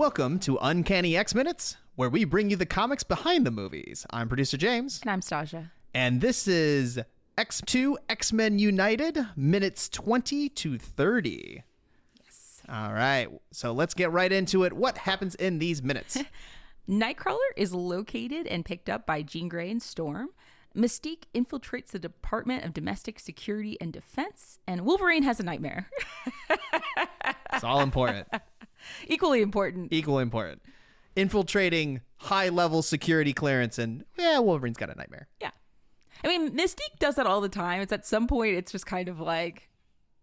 Welcome to Uncanny X-Minutes, where we bring you the comics behind the movies. I'm producer James. And I'm Stasia. And this is X2 X-Men United, minutes 20 to 30. Yes. All right, so let's get right into it. What happens in these minutes? Nightcrawler is located and picked up by Jean Grey and Storm. Mystique infiltrates the Department of Domestic Security and Defense, and Wolverine has a nightmare. It's all important. Equally important. Equally important. Infiltrating high-level security clearance, and Wolverine's got a nightmare. Yeah. I mean, Mystique does that all the time. It's at some point, it's just kind of like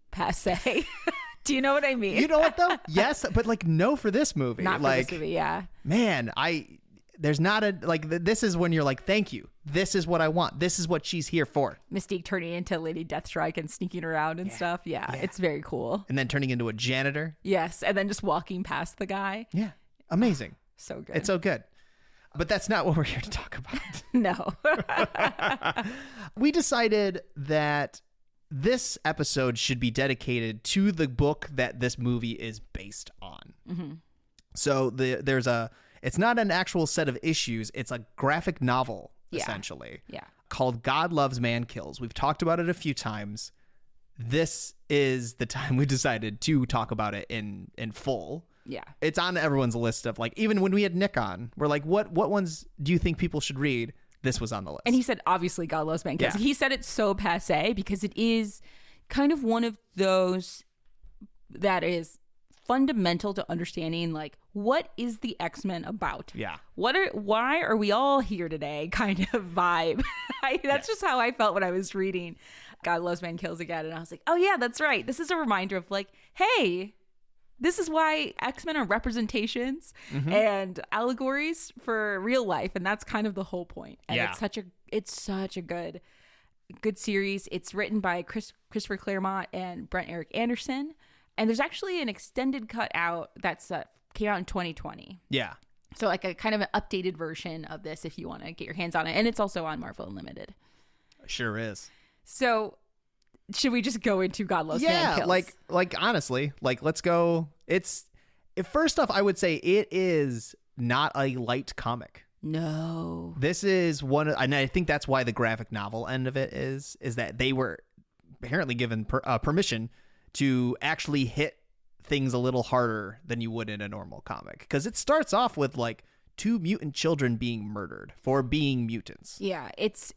passe. Do you know what I mean? You know what, though? Yes, but like, no for this movie. Not for this movie, yeah. Man, there's not a, like, this is when you're like, thank you. This is what I want. This is what she's here for. Mystique turning into Lady Deathstrike and sneaking around and stuff. Yeah, it's very cool. And then turning into a janitor. Yes, and then just walking past the guy. Yeah, amazing. So good. It's so good. But that's not what we're here to talk about. No. We decided that this episode should be dedicated to the book that this movie is based on. Mm-hmm. So it's not an actual set of issues. It's a graphic novel, essentially. Yeah. Called God Loves, Man Kills. We've talked about it a few times. This is the time we decided to talk about it in full. Yeah. It's on everyone's list of, like, even when we had Nick on, we're like, what ones do you think people should read? This was on the list. And he said, obviously, God Loves, Man Kills. Yeah. He said it's so passe because it is kind of one of those that is fundamental to understanding, like, what is the X-Men about? Yeah. Why are we all here today kind of vibe? That's just how I felt when I was reading God Loves, Man Kills again. And I was like, oh, yeah, that's right. This is a reminder of, like, hey, this is why X-Men are representations and allegories for real life. And that's kind of the whole point. And it's such a good series. It's written by Christopher Claremont and Brent Eric Anderson. And there's actually an extended cut out that's came out in 2020. Yeah. So like a kind of an updated version of this if you want to get your hands on it. And it's also on Marvel Unlimited. Sure is. So should we just go into God Loves, Man Kills? Yeah, like honestly, like, let's go. First off, I would say it is not a light comic. No. This is and I think that's why the graphic novel end of it is that they were apparently given permission to actually hit things a little harder than you would in a normal comic. Because it starts off with, like, 2 mutant children being murdered for being mutants. Yeah, it's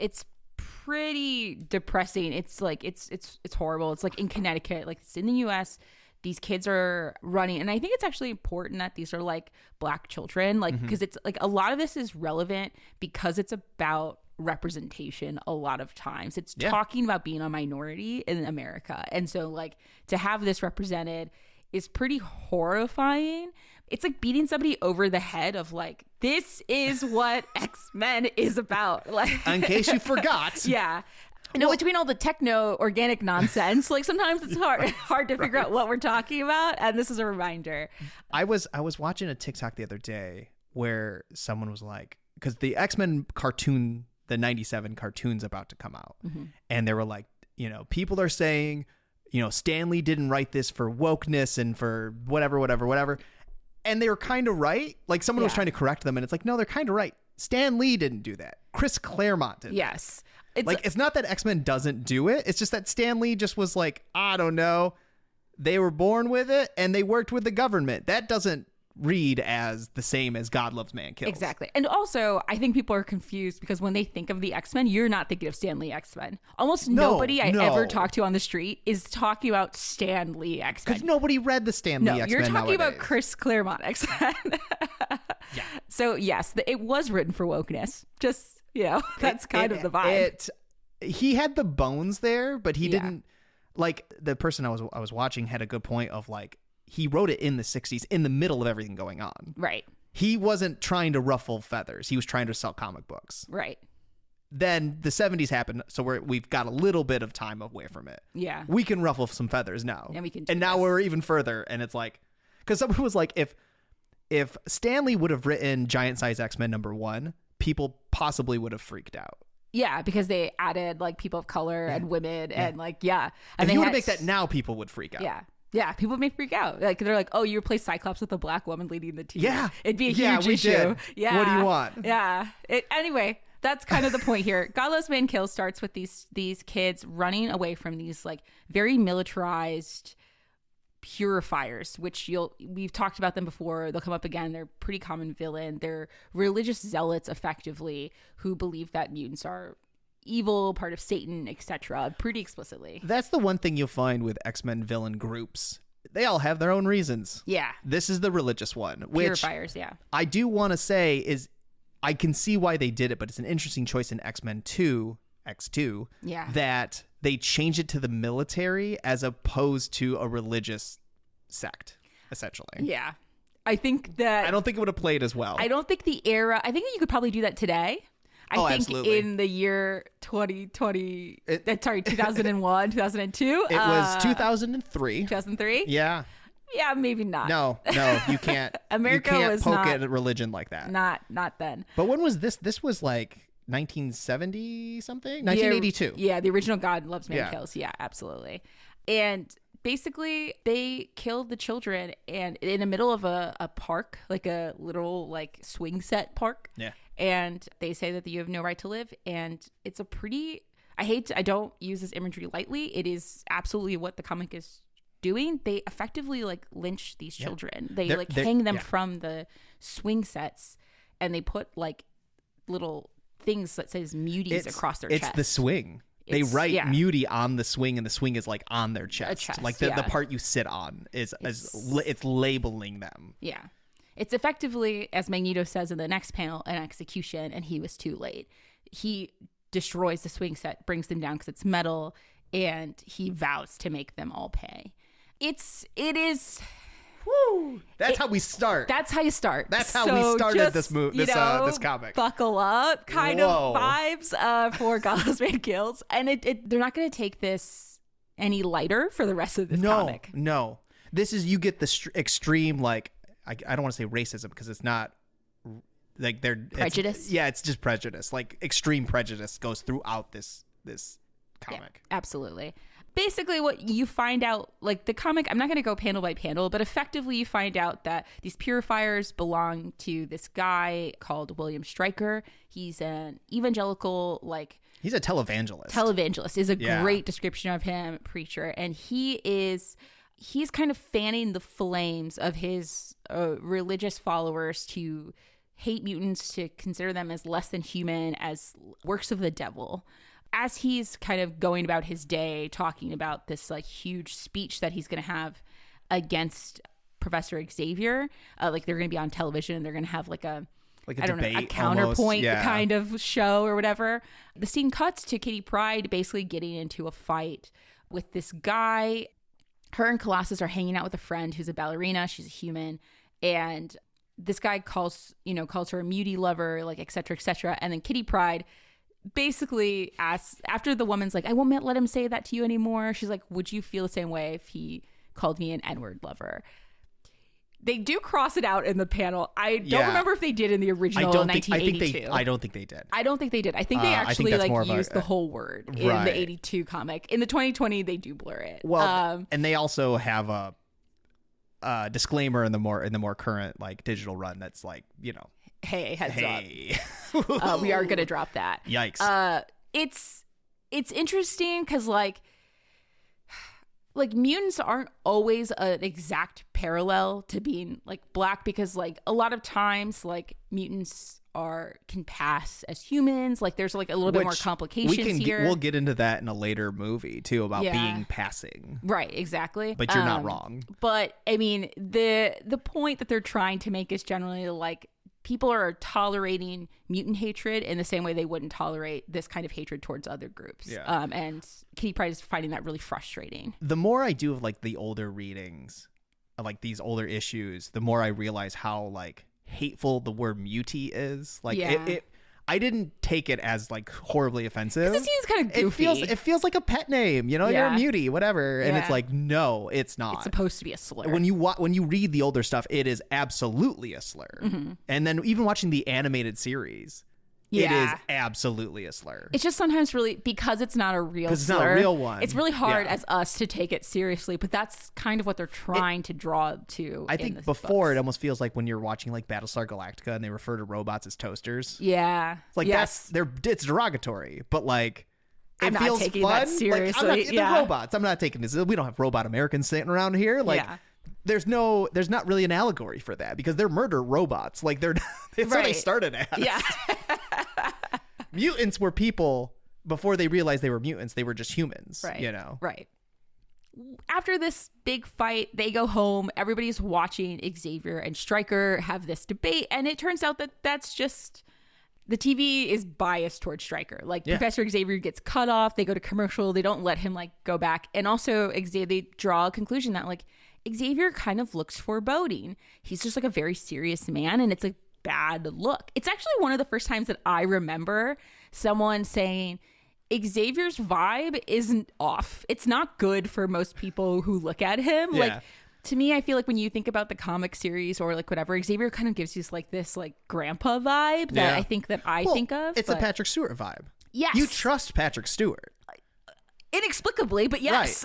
pretty depressing. It's like it's horrible. It's like in Connecticut, like it's in the US. These kids are running, and I think it's actually important that these are like Black children, like, because it's like a lot of this is relevant because it's about representation. A lot of times it's talking about being a minority in America, and so like to have this represented is pretty horrifying. It's like beating somebody over the head of, like, this is what X-Men is about. Like, in case you forgot. Yeah. I know, between all the techno organic nonsense, like, sometimes it's hard to figure out what we're talking about, and this is a reminder. I was watching a TikTok the other day where someone was like, because the X-Men cartoon, the 97 cartoon's about to come out, and they were like, people are saying, Stan Lee didn't write this for wokeness and for whatever. And they were kind of right. Like, someone was trying to correct them, and it's like, no, they're kind of right. Stan Lee didn't do that. Chris Claremont did. Yes. It's not that X-Men doesn't do it. It's just that Stan Lee just was like, I don't know. They were born with it, and they worked with the government. That doesn't read as the same as God Loves, Man Kills. Exactly. And also, I think people are confused because when they think of the X-Men, you're not thinking of Stan Lee X-Men. Almost nobody I ever talk to on the street is talking about Stan Lee X-Men. Because nobody read the Stan Lee X-Men you're talking nowadays. about Chris Claremont X-Men. Yeah. So, yes, it was written for wokeness. Just, that's kind of the vibe. He had the bones there, but he didn't, like, the person I was watching had a good point of, like, he wrote it in the 60s in the middle of everything going on. Right. He wasn't trying to ruffle feathers. He was trying to sell comic books. Right. Then the 70s happened, so we've got a little bit of time away from it. Yeah. We can ruffle some feathers now. And we can now we're even further, and it's like, because someone was like, if Stan Lee would have written Giant Size X-Men #1, people possibly would have freaked out. Yeah, because they added, like, people of color and women and, like, And if you were to make that now, people would freak out. Yeah. Yeah, people may freak out. Like they're like, "Oh, you replaced Cyclops with a black woman leading the team." Yeah. It'd be a Yeah, huge we issue. did. Yeah. What do you want? Yeah. Anyway, that's kind of the point here. God Loves Man Kills starts with these kids running away from these like very militarized purifiers, which we've talked about them before. They'll come up again. They're a pretty common villain. They're religious zealots, effectively, who believe that mutants are evil, part of Satan, etc. Pretty explicitly. That's the one thing you'll find with X-Men villain groups. They all have their own reasons. Yeah. This is the religious one, which Purifiers, yeah. I do want to say is I can see why they did it, but it's an interesting choice in X-Men 2, X2, Yeah. that they changed it to the military as opposed to a religious sect, essentially. Yeah. I think that I don't think it would have played as well. I don't think the era, I think that you could probably do that today. I think absolutely. in the year 2020, 2001, 2002. It was 2003. 2003? Yeah. Yeah, maybe not. No, you can't. America you can't was poke not- at religion like that. Not then. But when was this? This was like 1970 something? 1982. Yeah, the original God Loves Man Yeah. Kills. Yeah, absolutely. And basically they killed the children and in the middle of a park, like a little like swing set park. Yeah. And they say that you have no right to live. And it's a pretty, I don't use this imagery lightly. It is absolutely what the comic is doing. They effectively like lynch these children. They They're- like they're- hang them yeah. from the swing sets and they put like little things that says muties across their chest. It's the swing. They It's- write yeah. mutie on the swing, and the swing is like on their chest. chest, Like the yeah. part you sit on it's labeling them. Yeah. It's effectively, as Magneto says in the next panel, an execution, and he was too late. He destroys the swing set, brings them down because it's metal, and he vows to make them all pay. It is. Woo! That's how we start. That's how you start. That's how we started just, this this comic. Buckle up, kind Whoa. of vibes for God Loves Man Kills, and they're not going to take this any lighter for the rest of this comic. No. This is, you get the extreme, like, I don't want to say racism because it's not like prejudice. It's just prejudice. Like extreme prejudice goes throughout this comic. Yeah, absolutely. Basically what you find out, like the comic, I'm not going to go panel by panel, but effectively you find out that these purifiers belong to this guy called William Stryker. He's an evangelical, like, He's a televangelist. Televangelist is a Yeah. great description of him, preacher. And he's kind of fanning the flames of his religious followers to hate mutants, to consider them as less than human, as works of the devil. As he's kind of going about his day, talking about this like huge speech that he's going to have against Professor Xavier, like they're going to be on television and they're going to have like a debate, counterpoint almost. Yeah. kind of show or whatever. The scene cuts to Kitty Pryde basically getting into a fight with this guy. Her and Colossus are hanging out with a friend who's a ballerina. She's a human. And this guy calls her a mutie lover, like, et cetera, and then Kitty Pryde basically asks, after the woman's like, I won't let him say that to you anymore, she's like, would you feel the same way if he called me an N-word lover? They do cross it out in the panel. I don't remember if they did in the original 1982. I don't think they did. I don't think they did. I think they I think actually that's like more of used the whole word in Right. the 82 comic. In the 2020, they do blur it. Well, and they also have a disclaimer in the more current like digital run that's like, hey, heads hey. up. We are going to drop that. Yikes. It's interesting because like mutants aren't always an exact parallel to being like black, because like a lot of times like mutants can pass as humans. Like there's like a little bit more complications here. We'll get into that in a later movie too about Yeah. being passing. Right, exactly. But you're not wrong. But I mean, the point that they're trying to make is generally like people are tolerating mutant hatred in the same way they wouldn't tolerate this kind of hatred towards other groups. Yeah. And Kitty Pryde is finding that really frustrating. The more I do of like the older readings, of, like these older issues, the more I realize how like hateful the word mutie is. Like Yeah. I didn't take it as like horribly offensive. It seems kind of goofy. It feels like a pet name, you're a Yeah. mutie, whatever. And it's Yeah. like, no, it's not. It's supposed to be a slur. When you read the older stuff, it is absolutely a slur. Mm-hmm. And then even watching the animated series, It is Yeah. absolutely a slur. It's just sometimes really, because it's not a real Because it's slur, not a real one. it's really hard Yeah. as us to take it seriously, but that's kind of what they're trying to draw to. I in think the before books. it almost feels like when you're watching like Battlestar Galactica and they refer to robots as toasters. Yeah. It's like yes. it's derogatory, but like it I'm not feels taking fun. that Like, seriously, they're yeah. robots. I'm not taking this. We don't have robot Americans sitting around here. Like Yeah. there's not really an allegory for that because they're murder robots. Like they're that's what they Right. started as. Yeah. Mutants were people before they realized they were mutants. They were just humans. Right. You know. Right. After this big fight, they go home. Everybody's watching Xavier and Stryker have this debate, and it turns out that that's just the TV is biased towards Stryker. Like Yeah. Professor Xavier gets cut off. They go to commercial. They don't let him like go back. And also, they draw a conclusion that like Xavier kind of looks foreboding. He's just like a very serious man, and it's a bad look. It's actually one of the first times that I remember someone saying Xavier's vibe isn't off. It's not good for most people who look at him. Yeah. Like to me, I feel like when you think about the comic series or like whatever, Xavier kind of gives you like this like grandpa vibe that Yeah. I think that I Well, think of. It's a but- Patrick Stewart vibe. Yes. You trust Patrick Stewart. inexplicably, but yes.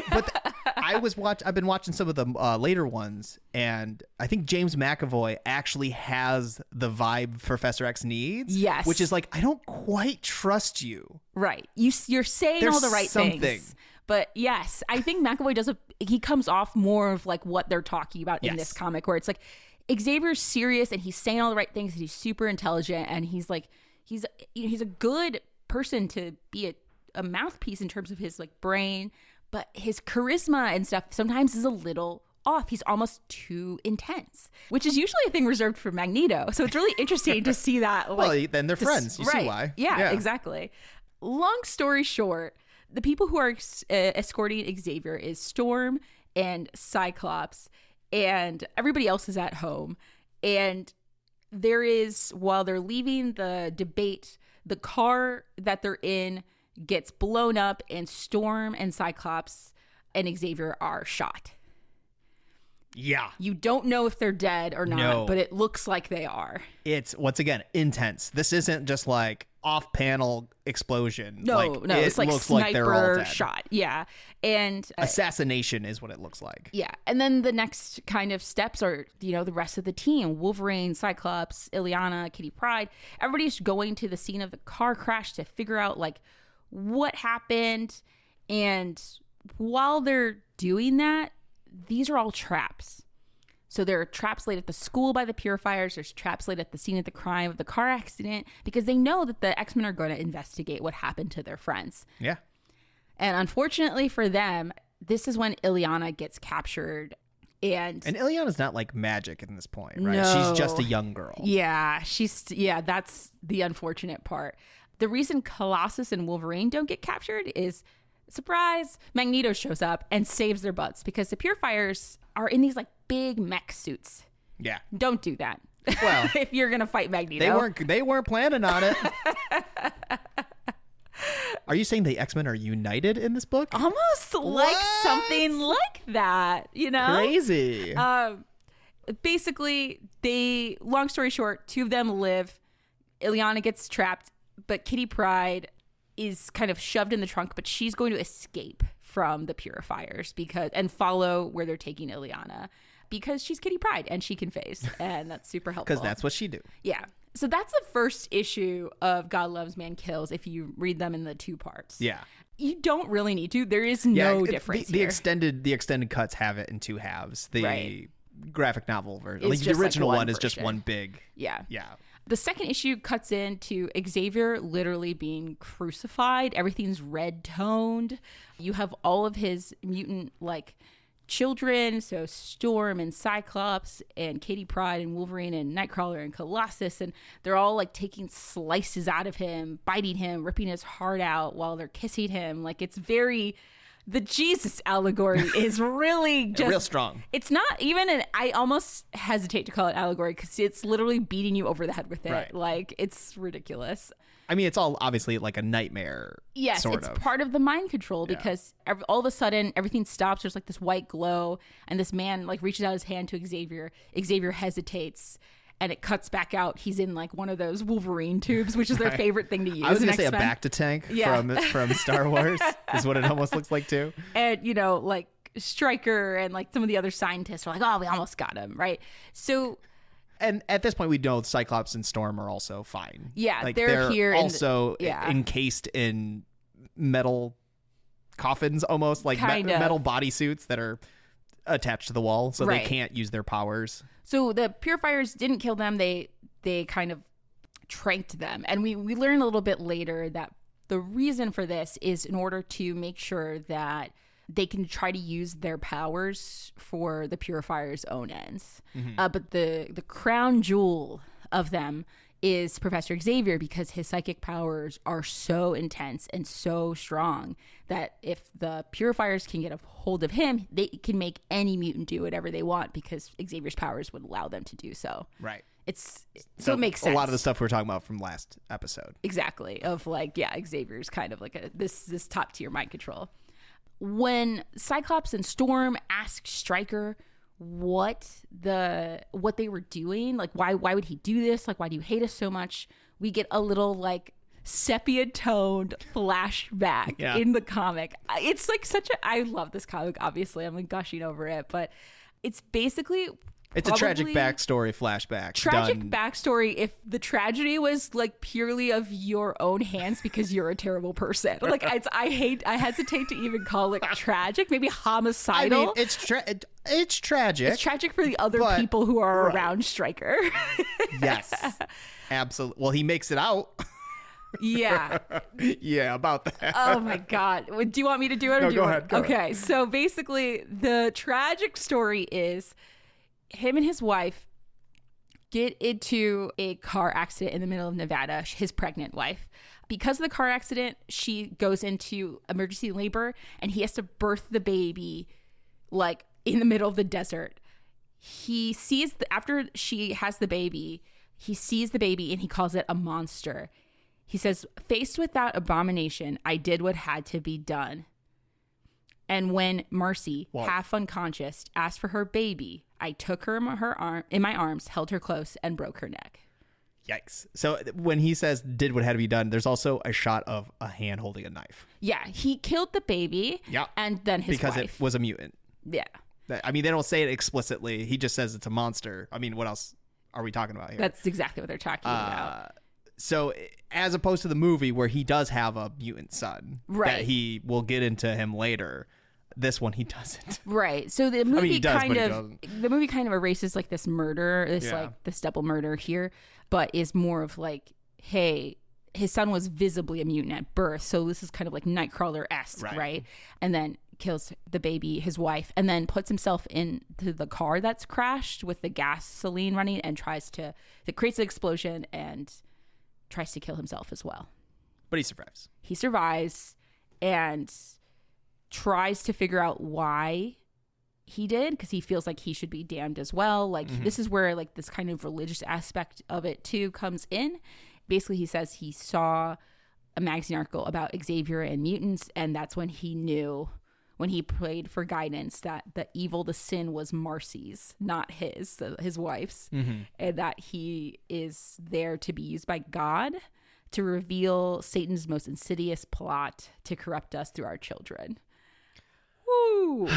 But I've been watching some of the later ones, and I think James McAvoy actually has the vibe Professor X needs. Yes. Which is like, I don't quite trust you. Right. You're saying There's all the right something. things. But yes, I think McAvoy he comes off more of like what they're talking about in Yes. this comic, where it's like Xavier's serious and he's saying all the right things and he's super intelligent and he's like he's a good person to be a mouthpiece in terms of his like brain, but his charisma and stuff sometimes is a little off. He's almost too intense, which is usually a thing reserved for Magneto. So it's really interesting to see that. Like, Well, then they're friends. You see why. Yeah, exactly. Long story short, the people who are escorting Xavier is Storm and Cyclops, and everybody else is at home. And there is, while they're leaving the debate, the car that they're in gets blown up, and Storm and Cyclops and Xavier are shot. Yeah. You don't know if they're dead or not, No. but it looks like they are. It's, once again, intense. This isn't just like off-panel explosion. No, it's like looks like they're all sniper dead. shot. Yeah. And Assassination is what it looks like. yeah. And then the next kind of steps are, the rest of the team, Wolverine, Cyclops, Illyana, Kitty Pryde. Everybody's going to the scene of the car crash to figure out like what happened. And while they're doing that, these are all traps. So there are traps laid at the school by the Purifiers. There's traps laid at the scene of the crime of the car accident because they know that the X-Men are going to investigate what happened to their friends. Yeah. And unfortunately for them, this is when Illyana gets captured. And Illyana's not like magic at this point, right? No. She's just a young girl. yeah, that's the unfortunate part. The reason Colossus and Wolverine don't get captured is, surprise, Magneto shows up and saves their butts because the Purifiers are in these like big mech suits. Yeah. Don't do that. Well, if you're gonna fight Magneto, They weren't planning on it. Are you saying the X-Men are united in this book? almost like What? something like that, Crazy. Basically, long story short, two of them live. Illyana gets trapped, but Kitty Pryde is kind of shoved in the trunk, but she's going to escape from the Purifiers and follow where they're taking Illyana because she's Kitty Pryde and she can phase, and that's super helpful. Because that's what she do. Yeah. So that's the first issue of God Loves, Man Kills if you read them in the two parts. Yeah. You don't really need to. There is no difference The here. extended cuts have it in two halves. The Right. graphic novel version, It's like the just like original one one is just version. one big. Yeah. Yeah. The second issue cuts into Xavier literally being crucified. Everything's red toned. You have all of his mutant like children, so Storm and Cyclops and Kitty Pryde and Wolverine and Nightcrawler and Colossus, and they're all like taking slices out of him, biting him, ripping his heart out while they're kissing him. Like it's very, the Jesus allegory is really just Real strong. It's not even I almost hesitate to call it allegory because it's literally beating you over the head with it. Right. Like it's ridiculous. I mean, it's all obviously like a nightmare. Yes, sort it's of. part of the mind control because all of a sudden everything stops. There's like this white glow, and this man like reaches out his hand to Xavier. Xavier hesitates, and it cuts back out. He's in like one of those Wolverine tubes, which is their favorite thing to use. I was in going to say a X-Men. Bacta tank Yeah. from Star Wars is what it almost looks like too. And, you know, like Stryker and like some of the other scientists are like, oh, we almost got him, right? So... And at this point, we know Cyclops and Storm are also fine. Yeah, like, they're here also encased in metal coffins, almost like metal bodysuits that are attached to the wall, so they can't use their powers. So the purifiers didn't kill them; they kind of tranked them, and we learn a little bit later that the reason for this is in order to make sure that they can try to use their powers for the purifier's own ends. But the crown jewel of them is Professor Xavier, because his psychic powers are so intense and so strong that if the purifiers can get a hold of him, they can make any mutant do whatever they want, because Xavier's powers would allow them to do so. Right. So it makes sense. A lot of the stuff we were talking about from last episode. Exactly. Of like, yeah, Xavier's kind of like this top tier mind control. When Cyclops and Storm ask Stryker what they were doing, like why would he do this? Like, why do you hate us so much? We get a little like sepia toned flashback in the comic. It's like I love this comic, obviously. I'm like gushing over it, but it's basically It's a tragic backstory flashback. Backstory if the tragedy was like purely of your own hands because you're a terrible person. Like I hesitate to even call it tragic, maybe homicidal. I mean, it's tragic. It's tragic for the other people who are around Stryker. Yes. Absolutely. Well, he makes it out. Yeah. Yeah, about that. Oh my God. Do you want me to do it? Or No, do you go want... ahead. Go okay. ahead. So basically the tragic story is him and his wife get into a car accident in the middle of Nevada, his pregnant wife. Because of the car accident, she goes into emergency labor and he has to birth the baby like in the middle of the desert. He sees, after she has the baby, he sees the baby and he calls it a monster. He says, faced with that abomination, I did what had to be done. And when Marcy, half unconscious, asked for her baby, I took her in my arms, held her close, and broke her neck. Yikes. So when he says did what had to be done, there's also a shot of a hand holding a knife. Yeah, he killed the baby. Yeah. And then his because wife. it was a mutant. Yeah. I mean, they don't say it explicitly. He just says it's a monster. I mean, what else are we talking about here? That's exactly what they're talking about. So as opposed to the movie where he does have a mutant son, right, that he will get into him later, this one he doesn't. Right. So the movie the movie kind of erases like this murder, this double murder here, but is more of like, hey, his son was visibly a mutant at birth, so this is kind of like Nightcrawler-esque, right? And then kills the baby, his wife, and then puts himself into the car that's crashed with the gasoline running and that creates an explosion and tries to kill himself as well. But he survives. He survives and tries to figure out why he did, because he feels like he should be damned as well. Like this is where like this kind of religious aspect of it too comes in. Basically, he says he saw a magazine article about Xavier and mutants, and that's when he knew, when he prayed for guidance, that the sin was Marcy's, not his wife's, and that he is there to be used by God to reveal Satan's most insidious plot to corrupt us through our children. Woo!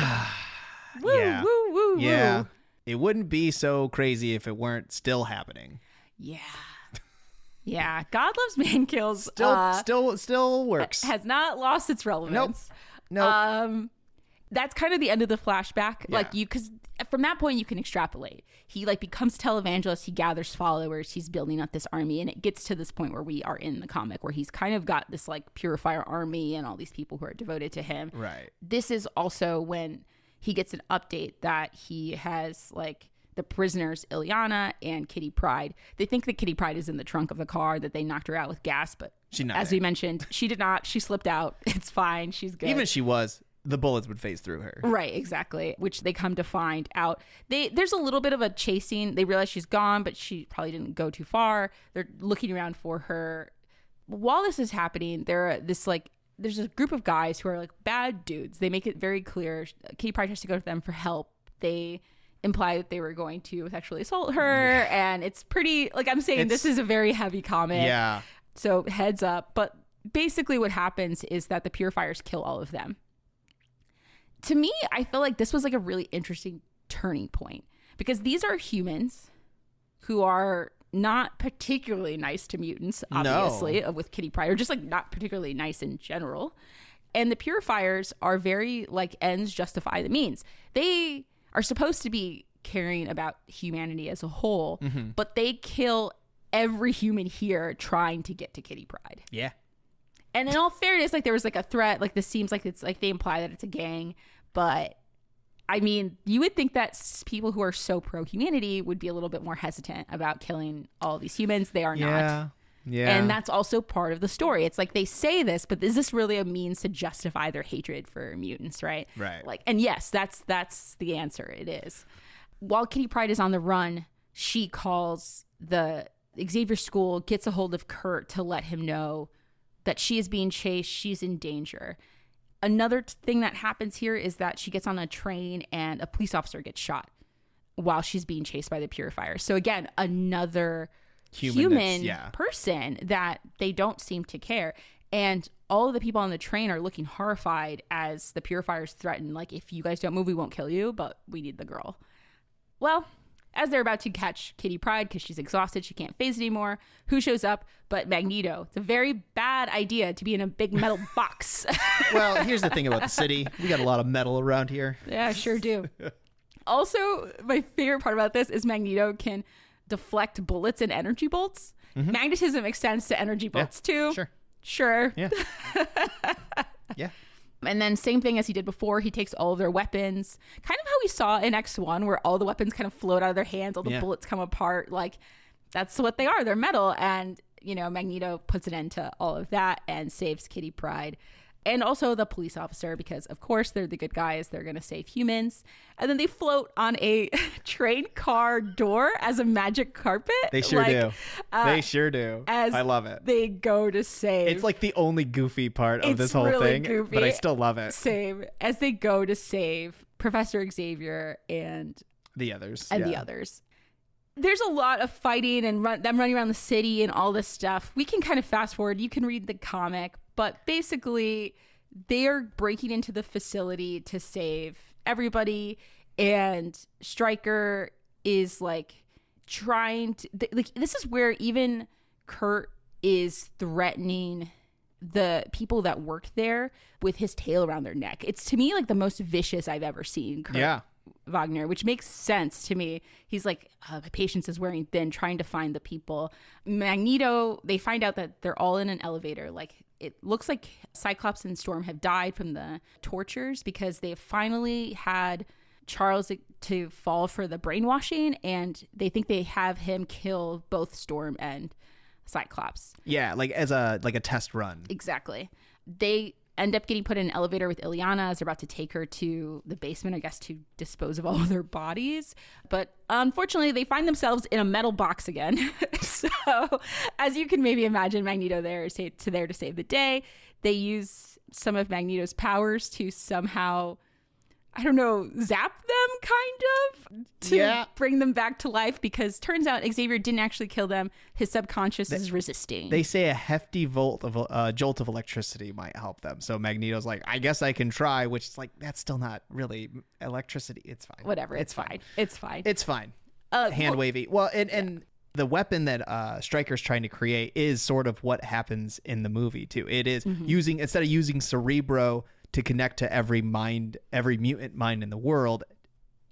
Woo, yeah. woo, woo, yeah. woo. It wouldn't be so crazy if it weren't still happening. Yeah. Yeah. God Loves Man Kills. Still works. Has not lost its relevance. Nope. That's kind of the end of the flashback. Yeah. Because from that point you can extrapolate. He like becomes televangelist. He gathers followers. He's building up this army, and it gets to this point where we are in the comic, where he's kind of got this like purifier army and all these people who are devoted to him. Right. This is also when he gets an update that he has like the prisoners, Illyana and Kitty Pryde. They think that Kitty Pryde is in the trunk of the car, that they knocked her out with gas, but as we mentioned, she did not. She slipped out. It's fine. She's good. Even if she was, the bullets would phase through her. Right, exactly. Which they come to find out. There's a little bit of a chasing. They realize she's gone, but she probably didn't go too far. They're looking around for her. While this is happening, there's a group of guys who are like bad dudes. They make it very clear. Kitty Pryde has to go to them for help. They imply that they were going to sexually assault her. And it's pretty, like I'm saying, this is a very heavy comic. Yeah. So heads up. But basically what happens is that the purifiers kill all of them. To me, I feel like this was like a really interesting turning point because these are humans who are not particularly nice to mutants, obviously, with Kitty Pryde, or just like not particularly nice in general. And the purifiers are very like ends justify the means. They are supposed to be caring about humanity as a whole, but they kill every human here trying to get to Kitty Pryde. Yeah. And in all fairness, like there was like a threat, like this seems like it's like they imply that it's a gang, but I mean, you would think that people who are so pro-humanity would be a little bit more hesitant about killing all these humans. They are not. Yeah. And that's also part of the story. It's like they say this, but is this really a means to justify their hatred for mutants, right? Right. Like, and yes, that's the answer. It is. While Kitty Pryde is on the run, she calls the Xavier School, gets a hold of Kurt to let him know that she is being chased. She's in danger. Another thing that happens here is that she gets on a train and a police officer gets shot while she's being chased by the purifier. So again, another human person that they don't seem to care. And all of the people on the train are looking horrified as the purifiers threaten, like, if you guys don't move, we won't kill you, but we need the girl. Well, as they're about to catch Kitty Pryde because she's exhausted, she can't phase anymore, who shows up but Magneto? It's a very bad idea to be in a big metal box. Well, here's the thing about the city. We got a lot of metal around here. Yeah, sure do. Also, my favorite part about this is Magneto can deflect bullets and energy bolts. Magnetism extends to energy bolts too. Sure. Yeah. Yeah. And then same thing as he did before, he takes all of their weapons. Kind of how we saw in X1 where all the weapons kind of float out of their hands, all the bullets come apart. Like, that's what they are. They're metal. And, you know, Magneto puts an end to all of that and saves Kitty Pryde. And also the police officer, because of course they're the good guys. They're going to save humans. And then they float on a train car door as a magic carpet. They sure do. They sure do. I love it. They go to save. It's like the only goofy part of this whole thing, goofy, but I still love it. Same. As they go to save Professor Xavier and the others. The others. There's a lot of fighting and them running around the city and all this stuff. We can kind of fast forward. You can read the comic, but basically they are breaking into the facility to save everybody, and Stryker is like trying to like, this is where even Kurt is threatening the people that work there with his tail around their neck. It's, to me, like the most vicious I've ever seen Kurt Wagner, which makes sense to me. He's like, my patience is wearing thin, trying to find the people. Magneto, they find out that they're all in an elevator. Like, it looks like Cyclops and Storm have died from the tortures because they have finally had Charles to fall for the brainwashing, and they think they have him kill both Storm and Cyclops. Yeah, like as a test run. Exactly. They end up getting put in an elevator with Illyana as they're about to take her to the basement, I guess, to dispose of all of their bodies. But unfortunately, they find themselves in a metal box again. So, as you can maybe imagine, Magneto there to save the day. They use some of Magneto's powers to somehow, I don't know, zap them, kind of, to bring them back to life, because turns out Xavier didn't actually kill them. His subconscious is resisting. They say a hefty jolt of electricity might help them. So Magneto's like, I guess I can try, which is like, that's still not really electricity. It's fine. Whatever. It's fine. It's fine. It's fine. Hand wavy. Well, and the weapon that Stryker's trying to create is sort of what happens in the movie too. It is using, instead of using Cerebro to connect to every mutant mind in the world,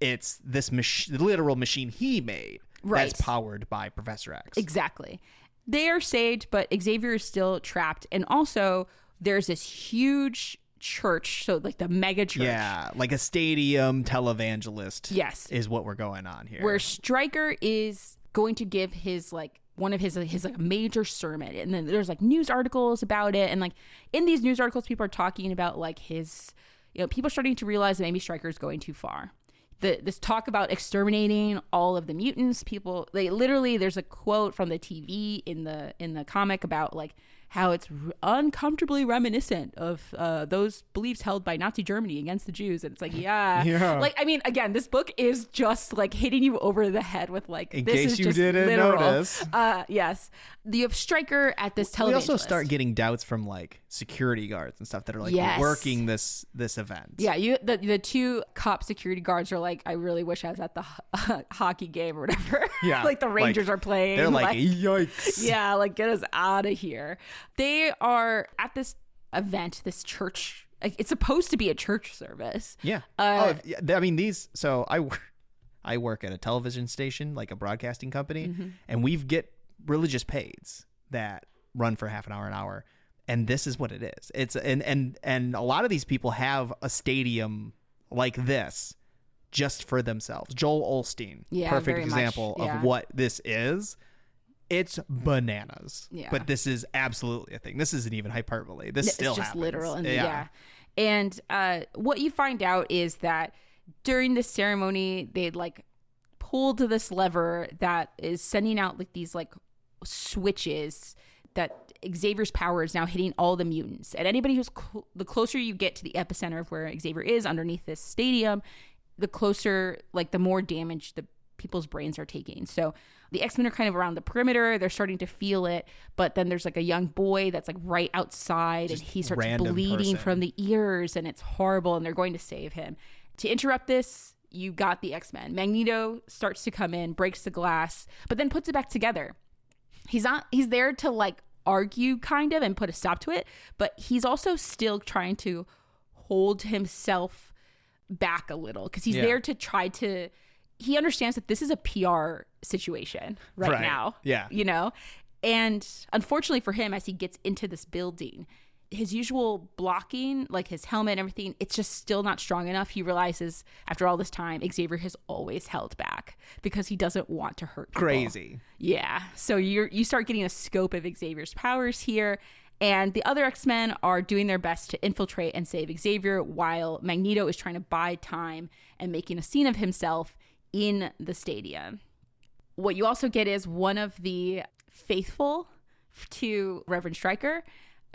it's this literal machine he made that's powered by Professor X. Exactly. They are saved, but Xavier is still trapped. And also, there's this huge church, so like the mega church. Yeah, like a stadium televangelist. Yes. Is what we're going on here. Where Stryker is going to give his like one of his like major sermon, and then there's like news articles about it, and like in these news articles people are talking about like his, you know, people starting to realize that maybe Stryker is going too far. This talk about exterminating all of the mutants, people, they literally, there's a quote from the TV in the comic about like how it's uncomfortably reminiscent of those beliefs held by Nazi Germany against the Jews. And it's like, yeah. Like, I mean, again, this book is just like hitting you over the head with like, in this case is you just didn't literal. notice. Yes. You have Stryker at this television. We also start getting doubts from like security guards and stuff that are like working this event. Yeah, the two cop security guards are like, I really wish I was at the hockey game or whatever. Yeah. Like the Rangers are playing. They're like, yikes. Yeah, like get us out of here. They are at this event, this church. Like, it's supposed to be a church service. Yeah. I mean, so I work at a television station, like a broadcasting company, and we get religious parades that run for half an hour. And this is what it is. It's and a lot of these people have a stadium like this just for themselves. Joel Osteen, perfect example of what this is. It's bananas. Yeah. But this is absolutely a thing. This isn't even hyperbole. This still it's just happens. Literal. And And what you find out is that during this ceremony, they'd like pulled this lever that is sending out like these like switches that Xavier's power is now hitting all the mutants. And anybody who's the closer you get to the epicenter of where Xavier is underneath this stadium, the closer, like the more damage the people's brains are taking. So the X-Men are kind of around the perimeter. They're starting to feel it. But then there's like a young boy that's like right outside and he starts bleeding from the ears and it's horrible and they're going to save him. To interrupt this, you got the X-Men. Magneto starts to come in, breaks the glass, but then puts it back together. He's there to like argue kind of and put a stop to it, but he's also still trying to hold himself back a little because he's there to try to, he understands that this is a PR situation right now. Yeah. You know? And unfortunately for him, as he gets into this building, his usual blocking, like his helmet and everything, it's just still not strong enough. He realizes after all this time, Xavier has always held back because he doesn't want to hurt people. Crazy. Yeah. So you start getting a scope of Xavier's powers here. And the other X-Men are doing their best to infiltrate and save Xavier while Magneto is trying to buy time and making a scene of himself in the stadium. What you also get is one of the faithful to Reverend Stryker.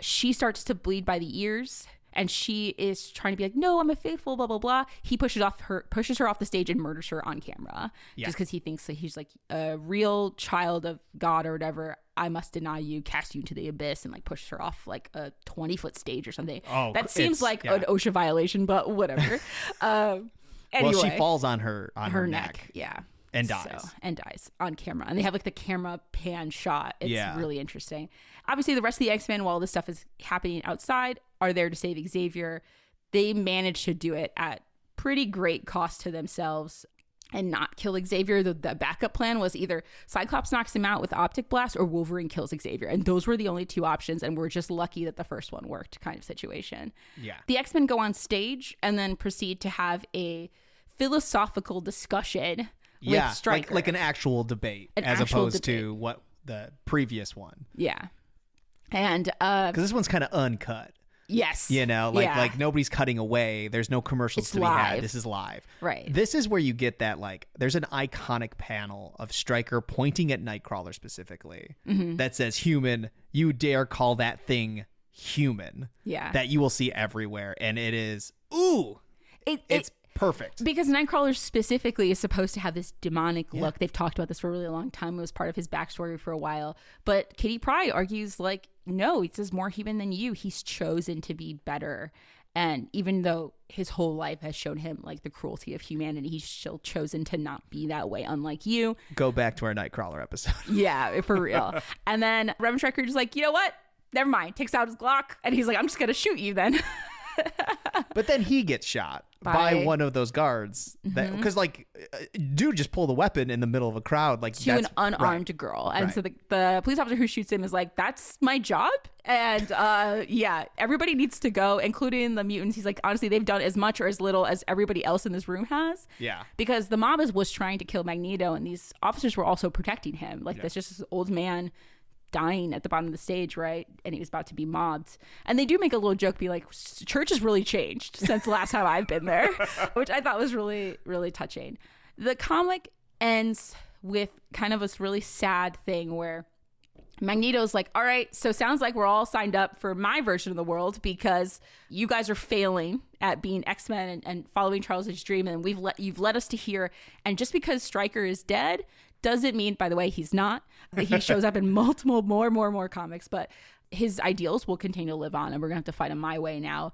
She starts to bleed by the ears and she is trying to be like, no, I'm a faithful, blah, blah, blah. He pushes her off the stage and murders her on camera just because he thinks that he's like a real child of God or whatever. I must deny you, cast you into the abyss, and like pushes her off like a 20-foot stage or something. Oh, that seems like an OSHA violation, but whatever. Anyway, well, she falls on her neck. Yeah. And dies. And dies on camera. And they have like the camera pan shot. It's really interesting. Obviously, the rest of the X-Men, while this stuff is happening outside, are there to save Xavier. They manage to do it at pretty great cost to themselves and not kill Xavier. The backup plan was either Cyclops knocks him out with Optic Blast or Wolverine kills Xavier. And those were the only two options. And we're just lucky that the first one worked kind of situation. Yeah. The X-Men go on stage and then proceed to have a philosophical discussion with Stryker. Like an actual debate as opposed to what the previous one. Yeah. And because this one's kind of uncut. Yes. You know, like nobody's cutting away. There's no commercials to be had. This is live. Right. This is where you get that, like, there's an iconic panel of Stryker pointing at Nightcrawler specifically that says, human, you dare call that thing human. Yeah. That you will see everywhere. And it is, ooh, it's perfect. Because Nightcrawler specifically is supposed to have this demonic look. They've talked about this for a really long time. It was part of his backstory for a while. But Kitty Pryde argues, like, no, he says more human than you. He's chosen to be better. And even though his whole life has shown him, like, the cruelty of humanity, he's still chosen to not be that way, unlike you. Go back to our Nightcrawler episode. Yeah, for real. And then Reverend Stryker is like, you know what? Never mind. Takes out his Glock. And he's like, I'm just going to shoot you then. But then he gets shot by one of those guards because like dude just pulled a weapon in the middle of a crowd like to an unarmed girl. And so the police officer who shoots him is like, that's my job. And everybody needs to go, including the mutants. He's like, honestly, they've done as much or as little as everybody else in this room has. Yeah. Because the mob was trying to kill Magneto and these officers were also protecting him. Like there's just this old man dying at the bottom of the stage, right? And he was about to be mobbed. And they do make a little joke, be like, church has really changed since the last time I've been there, which I thought was really, really touching. The comic ends with kind of this really sad thing where Magneto's like, all right, so sounds like we're all signed up for my version of the world because you guys are failing at being X-Men and following Charles' dream, and you've led us to here. And just because Stryker is dead doesn't mean, by the way, he's not. He shows up in multiple more comics, but his ideals will continue to live on, and we're gonna have to fight him my way now.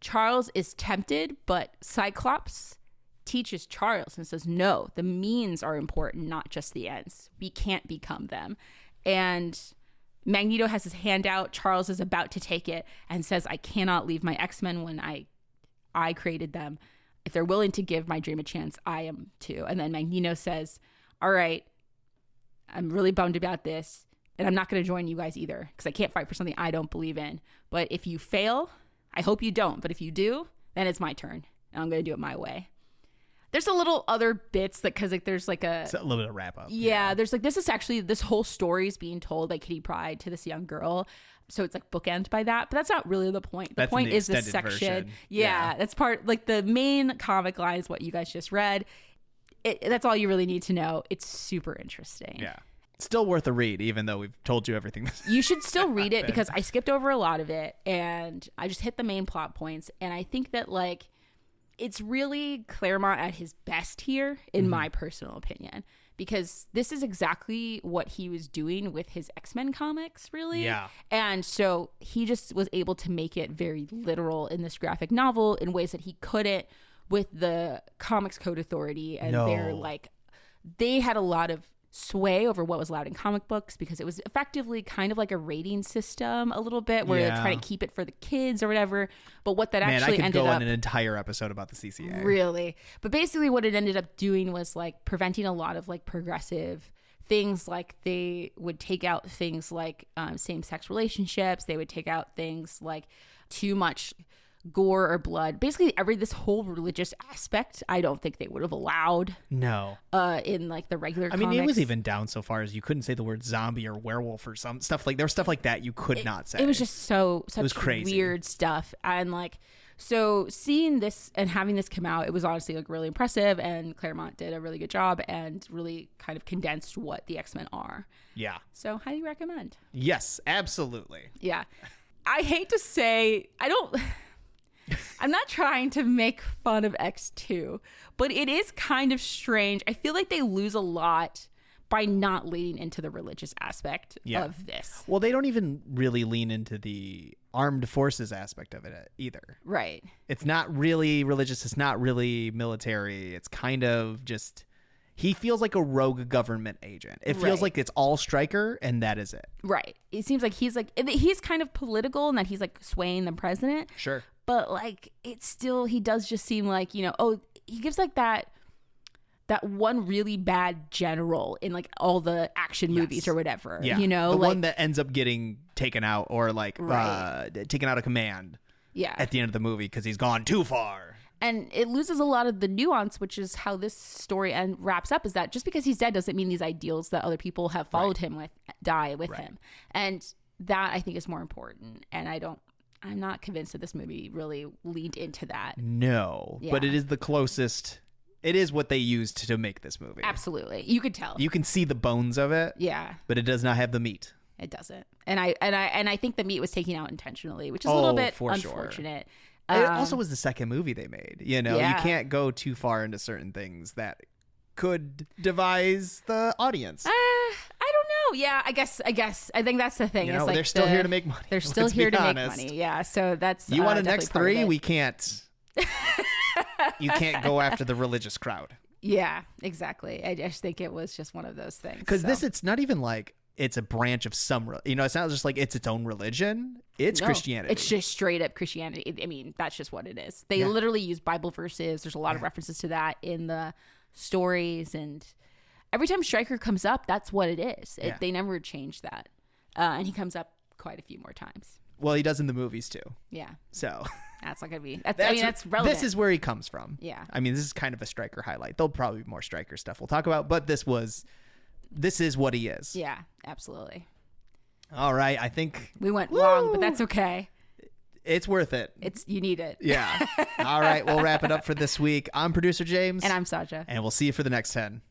Charles is tempted, but Cyclops teaches Charles and says, no, the means are important, not just the ends. We can't become them. And Magneto has his hand out. Charles is about to take it and says, I cannot leave my X-Men when I created them. If they're willing to give my dream a chance, I am too. And then Magneto says, all right, I'm really bummed about this, and I'm not going to join you guys either because I can't fight for something I don't believe in. But if you fail, I hope you don't. But if you do, then it's my turn, and I'm going to do it my way. There's a little other bits that because like there's like it's a little bit of wrap up. Yeah, there's like this whole story is being told by Kitty Pryde to this young girl, so it's like bookend by that. But that's not really the point. The point is this section. Version. Yeah, that's part like the main comic line is what you guys just read. That's all you really need to know. It's super interesting. Yeah, still worth a read, even though we've told you everything. You should still read it because I skipped over a lot of it and I just hit the main plot points. And I think that like. It's really Claremont at his best here, in my personal opinion, because this is exactly what he was doing with his X-Men comics, really. Yeah. And so he just was able to make it very literal in this graphic novel in ways that he couldn't with the Comics Code Authority. And they're like, they had a lot of sway over what was allowed in comic books because it was effectively kind of like a rating system a little bit where they're trying to keep it for the kids or whatever. But what that actually ended up... I could go on an entire episode about the CCA. Really. But basically what it ended up doing was like preventing a lot of like progressive things. Like they would take out things like same-sex relationships. They would take out things like too much gore or blood. Basically this whole religious aspect I don't think they would have allowed in like the regular comics. I mean, it was even down so far as you couldn't say the word zombie or werewolf or some stuff. Like there was stuff like that you could not say. It was just such crazy. Weird stuff. And like so seeing this and having this come out, it was honestly like really impressive, and Claremont did a really good job and really kind of condensed what the X-Men are. Yeah. So highly recommend. Yes, absolutely. Yeah. I hate to say I'm not trying to make fun of X2, but it is kind of strange. I feel like they lose a lot by not leaning into the religious aspect of this. Well, they don't even really lean into the armed forces aspect of it either. Right. It's not really religious. It's not really military. It's kind of just... He feels like a rogue government agent. It feels like it's all Stryker, and that is it. Right. It seems like he's kind of political and that he's like swaying the president. Sure. But like it's still, he does just seem like, he gives like that one really bad general in like all the action movies or whatever. Yeah. The one that ends up getting taken out or like taken out of command. Yeah. At the end of the movie because he's gone too far. And it loses a lot of the nuance, which is how this story wraps up, is that just because he's dead doesn't mean these ideals that other people have followed him with die with him. And that I think is more important. And I'm not convinced that this movie really leaned into that. No, but it is the closest. It is what they used to make this movie. Absolutely. You could tell. You can see the bones of it. Yeah. But it does not have the meat. It doesn't. And I think the meat was taken out intentionally, which is a little bit unfortunate. Sure. It also was the second movie they made. You can't go too far into certain things that could devise the audience. I don't know. Yeah, I guess. I think that's the thing. They're still here to make money. They're still here to make money. Yeah. So that's you want a next 3? We can't. You can't go after the religious crowd. Yeah, exactly. I just think it was just one of those things. Because it's not even like it's a branch of some, it's not just like it's its own religion. It's Christianity. It's just straight up Christianity. I mean, that's just what it is. They literally use Bible verses. There's a lot of references to that in the stories. And every time Stryker comes up, that's what it is. They never change that. And he comes up quite a few more times. Well, he does in the movies too. Yeah. So that's not going to be, that's relevant. This is where he comes from. Yeah. I mean, this is kind of a Stryker highlight. There'll probably be more Stryker stuff we'll talk about, but this is what he is. Yeah, absolutely. All right. I think we went long, but that's okay. It's worth it. You need it. Yeah. All right. We'll wrap it up for this week. I'm producer James. And I'm Saja. And we'll see you for the next 10.